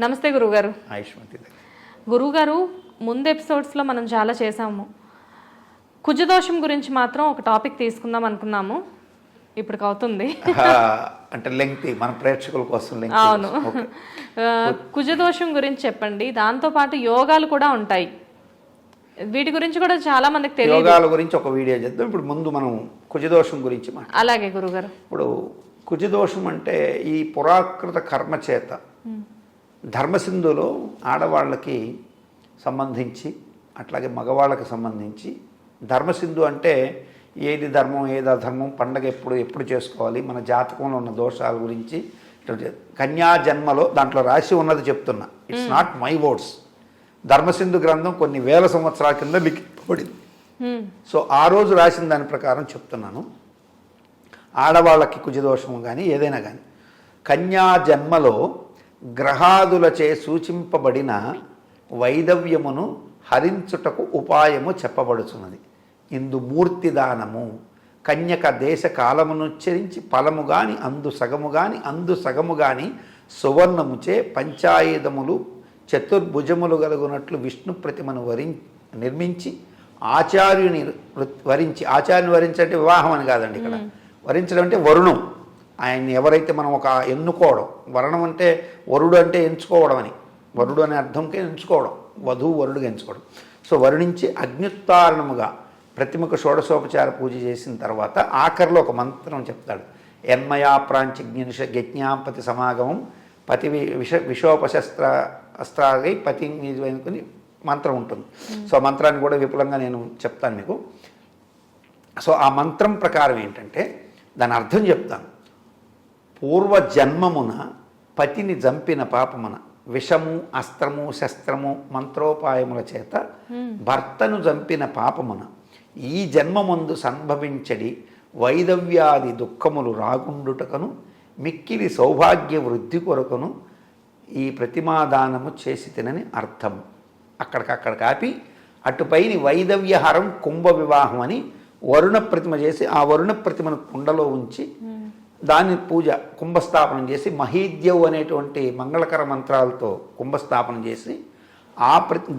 నమస్తే గురుగారు. ఆయుష్మతి గురుగారు, ముందు ఎపిసోడ్స్లో మనం చాలా చేసాము. కుజదోషం గురించి మాత్రం ఒక టాపిక్ తీసుకుందాం అనుకున్నాము, ఇప్పటికి అవుతుంది. అంటే లెంగ్తీ, మన ప్రేక్షకుల కోసం. అవును, కుజదోషం గురించి చెప్పండి. దాంతోపాటు యోగాలు కూడా ఉంటాయి, వీటి గురించి కూడా చాలా మందికి తెలియదు. యోగాల గురించి ఒక వీడియో చేద్దాం. ఇప్పుడు ముందు మనం కుజదోషం గురించి అలాగే గురుగారు. ఇప్పుడు కుజదోషం అంటే ఈ పురాకృత కర్మ చేత ధర్మసింధులో ఆడవాళ్ళకి సంబంధించి అట్లాగే మగవాళ్ళకి సంబంధించి, ధర్మసింధు అంటే ఏది ధర్మం ఏది అధర్మం, పండగ ఎప్పుడు చేసుకోవాలి, మన జాతకంలో ఉన్న దోషాల గురించి కన్యా జన్మలో దాంట్లో రాసి ఉన్నది చెప్తున్నా. It's not my words. Dharmasindhu గ్రంథం కొన్ని వేల సంవత్సరాల కింద లిఖితపడింది. సో ఆ రోజు రాసిన దాని ప్రకారం చెప్తున్నాను. ఆడవాళ్ళకి కుజదోషము కానీ ఏదైనా కానీ కన్యా జన్మలో గ్రహాదులచే సూచింపబడిన వైదవ్యమును హరించుటకు ఉపాయము చెప్పబడుచున్నది. ఇందు మూర్తిదానము కన్యక దేశ కాలమునుచ్చరించి ఫలము గాని అందు సగము గాని సువర్ణముచే పంచాయుధములు చతుర్భుజములు గలుగునట్లు విష్ణు ప్రతిమను నిర్మించి ఆచార్యుని ఆచార్యుని వరించంటే వివాహం అని కాదండి. ఇక్కడ వరించడం అంటే వరుణం. ఆయన్ని ఎవరైతే మనం ఒక ఎన్నుకోవడం, వరణం అంటే వరుడు అంటే ఎంచుకోవడం అని, వరుడు అనే అర్థంకే ఎంచుకోవడం, వధువు వరుడుగా ఎంచుకోవడం. సో వరుణించి అగ్నిత్తారణముగా ప్రతిమకు షోడశోపచార పూజ చేసిన తర్వాత ఆఖరిలో ఒక మంత్రం చెప్తాడు. ఎన్మయా ప్రాంచిజ్ఞాపతి సమాగమం పతి విషోపశస్త్ర అస్త్రాగై పతి అనుకుని మంత్రం ఉంటుంది. సో ఆ మంత్రాన్ని కూడా విపులంగా నేను చెప్తాను మీకు. సో ఆ మంత్రం ప్రకారం ఏంటంటే దాని అర్థం చెప్తాను. పూర్వజన్మమున పతిని జంపిన పాపమున విషము అస్త్రము శస్త్రము మంత్రోపాయముల చేత భర్తను జంపిన పాపమున ఈ జన్మమందు సంభవించడి వైదవ్యాది దుఃఖములు రాగుండుటకను మిక్కిలి సౌభాగ్య వృద్ధి కొరకును ఈ ప్రతిమాదానము చేసి తినని అర్థం. అక్కడికక్కడ కాపి అటుపైని వైదవ్యహరం కుంభ వివాహం అని వరుణ ప్రతిమ చేసి ఆ వరుణ ప్రతిమను కుండలో ఉంచి దాని పూజ కుంభస్థాపనం చేసి మహీద్యవు అనేటువంటి మంగళకర మంత్రాలతో కుంభస్థాపనం చేసి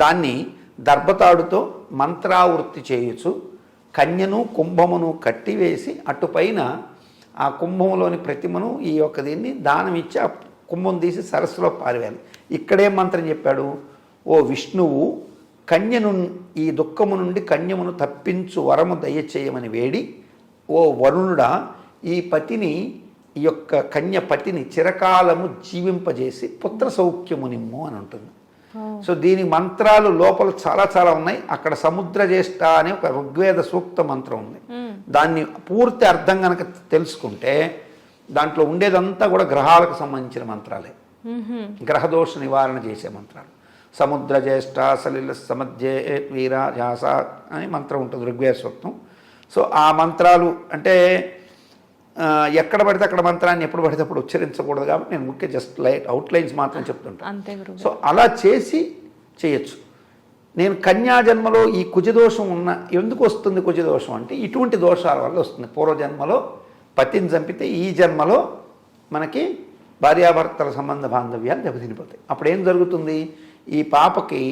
దాన్ని దర్భతాడుతో మంత్రావృత్తి చేయొచ్చు. కన్యను కుంభమును కట్టివేసి అటుపైన ఆ కుంభంలోని ప్రతిమను ఈ యొక్క దీన్ని దానం ఇచ్చి ఆ కుంభం తీసి సరస్సులో పారివేయాలి. ఇక్కడేం మంత్రం చెప్పాడు? ఓ విష్ణువు కన్యను ఈ దుఃఖము నుండి కన్యమును తప్పించు వరము దయచేయమని వేడి, ఓ వరుణుడా ఈ పతిని ఈ యొక్క కన్య పతిని చిరకాలము జీవింపజేసి పుత్ర సౌఖ్యము నిమ్ము అని ఉంటుంది. సో దీని మంత్రాలు లోపల చాలా చాలా ఉన్నాయి. అక్కడ సముద్ర జ్యేష్ఠ అనే ఒక ఋగ్వేద సూక్త మంత్రం ఉంది. దాన్ని పూర్తి అర్థం కనుక తెలుసుకుంటే దాంట్లో ఉండేదంతా కూడా గ్రహాలకు సంబంధించిన మంత్రాలే, గ్రహదోష నివారణ చేసే మంత్రాలు. సముద్ర జ్యేష్ఠ సలిల సమధ్యే వీర జాస అని మంత్రం ఉంటుంది ఋగ్వేద సూక్తం. సో ఆ మంత్రాలు అంటే ఎక్కడ పడితే అక్కడ మంత్రాన్ని ఎప్పుడు పడితే అప్పుడు ఉచ్చరించకూడదు కాబట్టి నేను ముఖ్య జస్ట్ అవుట్లైన్స్ మాత్రం చెప్తుంటాను. సో అలా చేసి చేయొచ్చు. నేను కన్యా జన్మలో ఈ కుజదోషం ఎందుకు వస్తుంది కుజదోషం అంటే ఇటువంటి దోషాల వల్ల వస్తుంది. పూర్వజన్మలో పతిని చంపితే ఈ జన్మలో మనకి భార్యాభర్తల సంబంధ బాంధవ్యాలు దెబ్బతినిపోతాయి. అప్పుడు ఏం జరుగుతుంది? ఈ పాపకి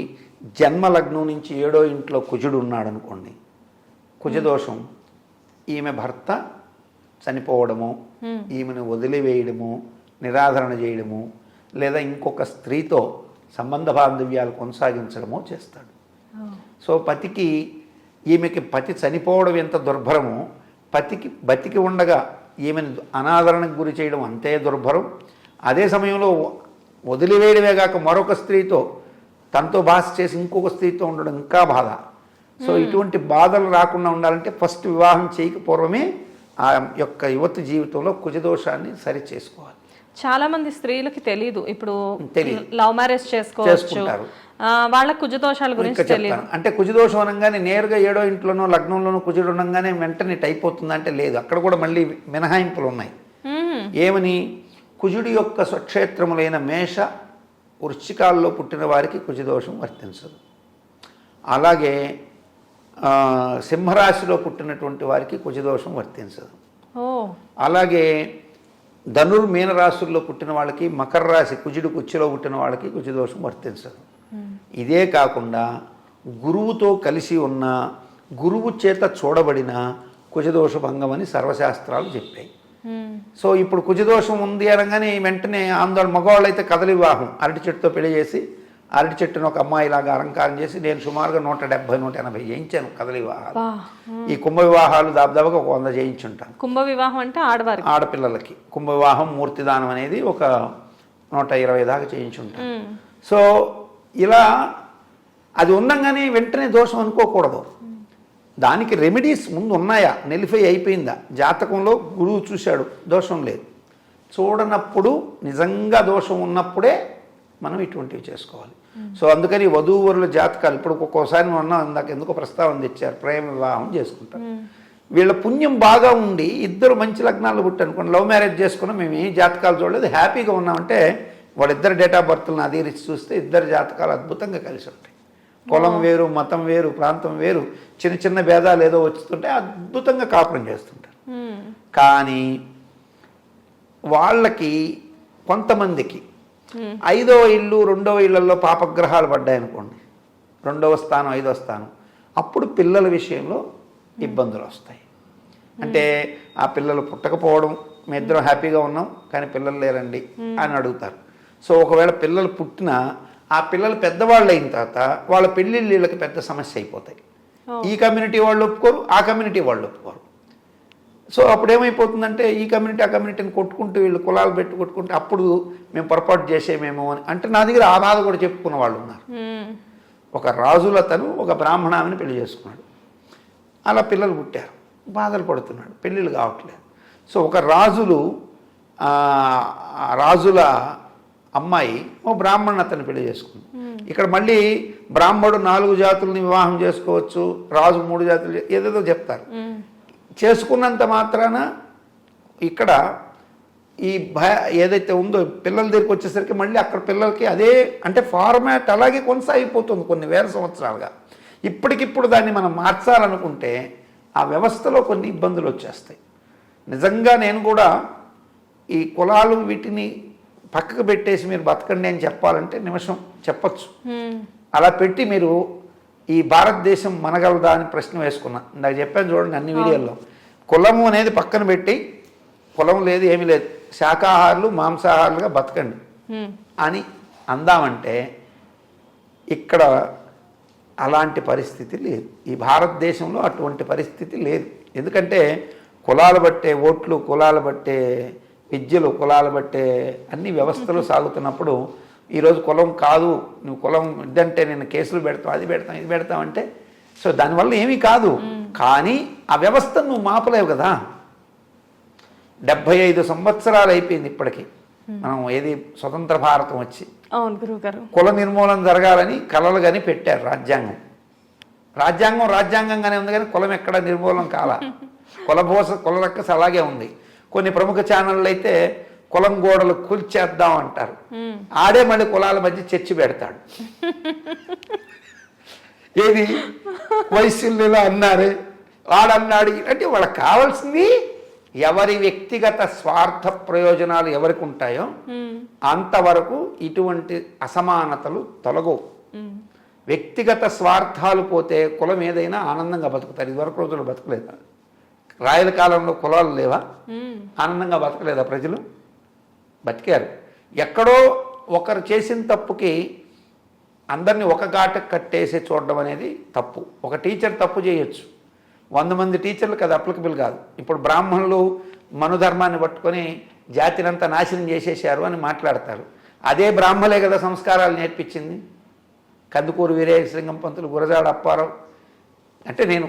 జన్మలగ్నం నుంచి 7వ ఇంట్లో కుజుడు ఉన్నాడు అనుకోండి, కుజదోషం, ఈమె భర్త చనిపోవడము, ఈమెను వదిలివేయడము, నిరాదరణ చేయడము, లేదా ఇంకొక స్త్రీతో సంబంధ బాంధవ్యాలు కొనసాగించడమో చేస్తాడు. సో పతికి ఈమెకి పతి చనిపోవడం ఎంత దుర్భరమో, పతికి బతికి ఉండగా ఈమెను అనాదరణకు గురి చేయడం అంతే దుర్భరం. అదే సమయంలో వదిలివేయడమే కాక మరొక స్త్రీతో తనతో భాష చేసి ఇంకొక స్త్రీతో ఉండడం ఇంకా బాధ. సో ఇటువంటి బాధలు రాకుండా ఉండాలంటే ఫస్ట్ వివాహం చేయకపోవడమే ఆ యొక్క యువతి జీవితంలో కుజదోషాన్ని సరి చేసుకోవాలి. చాలా మంది స్త్రీలకి తెలియదు. ఇప్పుడు లవ్ మ్యారేజ్ చేసుకుంటారు, వాళ్ళ కుజదోషాల గురించి తెలియదు. అంటే కుజదోషం అనగానే నేరుగా 7వ ఇంట్లోనో లగ్నంలోనో కుజుడు ఉండగానే వెంటనే టైప్ అవుతుంది అంటే లేదు. అక్కడ కూడా మళ్ళీ మినహాయింపులు ఉన్నాయి. ఏమని? కుజుడి యొక్క స్వక్షేత్రములైన మేష వృశ్చికాల్లో పుట్టిన వారికి కుజదోషం వర్తించదు. అలాగే సింహరాశిలో పుట్టినటువంటి వారికి కుజదోషం వర్తించదు. అలాగే మీనరాశుల్లో పుట్టిన వాళ్ళకి, మకర రాశి కుజుడు కుచ్చిలో పుట్టిన వాళ్ళకి కుజదోషం వర్తించదు. ఇదే కాకుండా గురువుతో కలిసి ఉన్న, గురువు చేత చూడబడిన కుజదోష భంగం అని సర్వశాస్త్రాలు చెప్పాయి. సో ఇప్పుడు కుజదోషం ఉంది అనగానే వెంటనే ఆందోళన. మగవాళ్ళు అయితే కదలి వివాహం, అరటి చెట్టుతో పెళ్లి చేసి అరటి చెట్టును ఒక అమ్మాయిలాగా అలంకారం చేసి నేను సుమారుగా 170-180 చేయించాను కదలి వివాహాలు. ఈ కుంభ వివాహాలు దాదాపుగా ఒక 100 చేయించుంటాను. కుంభ వివాహం అంటే ఆడపిల్లలకి కుంభ వివాహం, మూర్తిదానం అనేది ఒక 120 దాకా చేయించుంటాను. సో ఇలా అది ఉండగానే వెంటనే దోషం అనుకోకూడదు. దానికి రెమెడీస్ ముందు ఉన్నాయా, నెలిఫై అయిపోయిందా, జాతకంలో గురువు చూశాడు దోషం లేదు, చూడనప్పుడు నిజంగా దోషం ఉన్నప్పుడే మనం ఇటువంటివి చేసుకోవాలి. సో అందుకని వధూవరుల జాతకాలు ఇప్పుడు ఒక్కోసారి ఉన్నాం, ఇందాక ఎందుకో ప్రస్తావన తెచ్చారు, ప్రేమ వివాహం చేసుకుంటారు. వీళ్ళ పుణ్యం బాగా ఉండి ఇద్దరు మంచి లగ్నాలు పుట్టనుకోండి, లవ్ మ్యారేజ్ చేసుకున్నా మేము ఏ జాతకాలు చూడలేదు, హ్యాపీగా ఉన్నామంటే వాళ్ళిద్దరు డేట్ ఆఫ్ బర్త్లను అధిరించి చూస్తే ఇద్దరు జాతకాలు అద్భుతంగా కలిసి ఉంటాయి. కులం వేరు, మతం వేరు, ప్రాంతం వేరు, చిన్న చిన్న భేదాలు ఏదో వచ్చుతుంటే అద్భుతంగా కాపురం చేస్తుంటారు. కానీ వాళ్ళకి కొంతమందికి 5వ ఇల్లు 2వ ఇళ్లలో పాపగ్రహాలు పడ్డాయనుకోండి, 2వ స్థానం 5వ స్థానం, అప్పుడు పిల్లల విషయంలో ఇబ్బందులు వస్తాయి. అంటే ఆ పిల్లలు పుట్టకపోవడం, మీ ఇద్దరం హ్యాపీగా ఉన్నాం కానీ పిల్లలు లేరండి అని అడుగుతారు. సో ఒకవేళ పిల్లలు పుట్టినా ఆ పిల్లలు పెద్దవాళ్ళు అయిన తర్వాత వాళ్ళ పెళ్ళిళ్ళు వీళ్ళకి పెద్ద సమస్య అయిపోతాయి. ఈ కమ్యూనిటీ వాళ్ళు ఒప్పుకోరు, ఆ కమ్యూనిటీ వాళ్ళు ఒప్పుకోరు. సో అప్పుడు ఏమైపోతుందంటే ఈ కమ్యూనిటీ ఆ కమ్యూనిటీని కొట్టుకుంటూ వీళ్ళు కులాలు పెట్టి కొట్టుకుంటే అప్పుడు మేము పొరపాటు చేసేమేమో అని అంటే నా దగ్గర ఆ బాధ కూడా చెప్పుకున్న వాళ్ళు ఉన్నారు. ఒక రాజులతను ఒక బ్రాహ్మణాన్ని పెళ్లి చేసుకున్నాడు, అలా పిల్లలు పుట్టారు, బాధలు పడుతున్నాడు, పెళ్ళిళ్ళు కావట్లేదు. సో ఒక రాజుల అమ్మాయి ఓ బ్రాహ్మణ్ అతన్ని పెళ్లి చేసుకుంది. ఇక్కడ మళ్ళీ బ్రాహ్మడు 4 జాతులని వివాహం చేసుకోవచ్చు, రాజు 3 జాతులు ఏదేదో చెప్తారు. చేసుకున్నంత మాత్రాన ఇక్కడ ఈ ఏదైతే ఉందో పిల్లల దగ్గరికి వచ్చేసరికి మళ్ళీ అక్కడ పిల్లలకి అదే అంటే ఫార్మాట్ అలాగే కొనసాగిపోతుంది కొన్ని వేల సంవత్సరాలుగా. ఇప్పటికిప్పుడు దాన్ని మనం మార్చాలనుకుంటే ఆ వ్యవస్థలో కొన్ని ఇబ్బందులు వచ్చేస్తాయి. నిజంగా నేను కూడా ఈ కులాలు వీటిని పక్కకు పెట్టేసి మీరు బతకండి అని చెప్పాలంటే నిమిషం చెప్పచ్చు. అలా పెట్టి మీరు ఈ భారతదేశం మనగలదా అని ప్రశ్న వేసుకున్నా. ఇందాక చెప్పాను చూడండి అన్ని వీడియోల్లో, కులము అనేది పక్కన పెట్టి కులం లేదు ఏమీ లేదు, శాకాహారులు మాంసాహారులుగా బతకండి అని అందామంటే ఇక్కడ అలాంటి పరిస్థితి లేదు. ఈ భారతదేశంలో అటువంటి పరిస్థితి లేదు. ఎందుకంటే కులాలు బట్టే ఓట్లు, కులాలు బట్టే విద్యలు, కులాలు బట్టే అన్ని వ్యవస్థలు సాగుతున్నప్పుడు ఈరోజు కులం కాదు, నువ్వు కులం ఇద్దంటే నేను కేసులు పెడతావు, అది పెడతాం, ఇది పెడతాం అంటే సో దానివల్ల ఏమీ కాదు. కానీ ఆ వ్యవస్థను నువ్వు మాపలేవు కదా. 75 సంవత్సరాలు అయిపోయింది ఇప్పటికీ మనం ఏది స్వతంత్ర భారతం వచ్చి. అవును గురువుగారు. కుల నిర్మూలన జరగాలని కలలు కానీ పెట్టారు. రాజ్యాంగంగానే ఉంది కానీ కులం ఎక్కడ నిర్మూలన కాల. కుల రక్కస్ అలాగే ఉంది. కొన్ని ప్రముఖ ఛానళ్ళు అయితే కులం గోడలు కూల్చేద్దాం అంటారు, ఆడే మళ్ళీ కులాల మధ్య చర్చి పెడతాడు. ఏది వైశ్యులు అన్నారే వాడన్నాడు అంటే వాళ్ళకి కావాల్సింది ఎవరి వ్యక్తిగత స్వార్థ ప్రయోజనాలు ఎవరికి ఉంటాయో అంతవరకు ఇటువంటి అసమానతలు తొలగవు. వ్యక్తిగత స్వార్థాలు పోతే కులం ఏదైనా ఆనందంగా బతుకుతారు. ఇదివరకు రోజులు బతకలేదా? రాయల కాలంలో కులాలు లేవా? ఆనందంగా బతకలేదా ప్రజలు? బతికారు. ఎక్కడో ఒకరు చేసిన తప్పుకి అందరినీ ఒక ఘాటకు కట్టేసి చూడడం అనేది తప్పు. ఒక టీచర్ తప్పు చేయొచ్చు, 100 మంది టీచర్లకు అది అప్లికబుల్ కాదు. ఇప్పుడు బ్రాహ్మణులు మనుధర్మాన్ని పట్టుకొని జాతినంతా నాశనం చేసేశారు అని మాట్లాడతారు. అదే బ్రాహ్మలే కదా సంస్కారాలు నేర్పించింది. కందుకూరు వీరేశలింగం పంతులు, గురజాడ అప్పారావు. అంటే నేను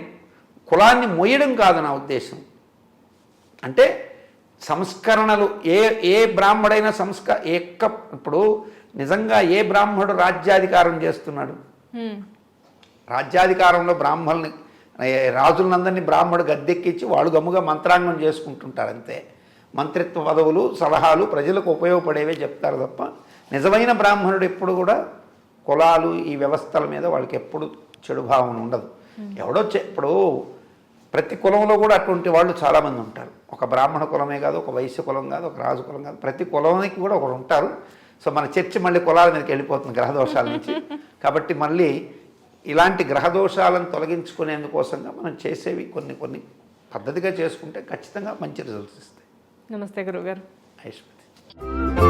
కులాన్ని మొయ్యడం కాదు నా ఉద్దేశం. అంటే సంస్కరణలు ఏ బ్రాహ్మడైనా ఇప్పుడు నిజంగా ఏ బ్రాహ్మణుడు రాజ్యాధికారం చేస్తున్నాడు? రాజ్యాధికారంలో బ్రాహ్మణుల్ని రాజులందరినీ బ్రాహ్మణుడు గద్దెక్కించి వాళ్ళు గమ్ముగా మంత్రాంగం చేసుకుంటుంటారు అంతే. మంత్రిత్వ పదవులు సలహాలు ప్రజలకు ఉపయోగపడేవే చెప్తారు తప్ప నిజమైన బ్రాహ్మణుడు ఎప్పుడు కూడా కులాలు ఈ వ్యవస్థల మీద వాళ్ళకి ఎప్పుడు చెడు భావన ఉండదు. ఎవడో ఇప్పుడు ప్రతి కులంలో కూడా అటువంటి వాళ్ళు చాలామంది ఉంటారు. ఒక బ్రాహ్మణ కులమే కాదు, ఒక వైశ్య కులం కాదు, ఒక రాజు కులం కాదు, ప్రతి కులానికి కూడా ఒకరు ఉంటారు. సో మన చర్చ మళ్ళీ కులాల మీదకి వెళ్ళిపోతుంది గ్రహదోషాల నుంచి. కాబట్టి మళ్ళీ ఇలాంటి గ్రహదోషాలను తొలగించుకునేందుకోసంగా మనం చేసేవి కొన్ని పద్ధతిగా చేసుకుంటే ఖచ్చితంగా మంచి రిజల్ట్స్ ఇస్తాయి. నమస్తే గురుగారు. ఐశ్వర్య.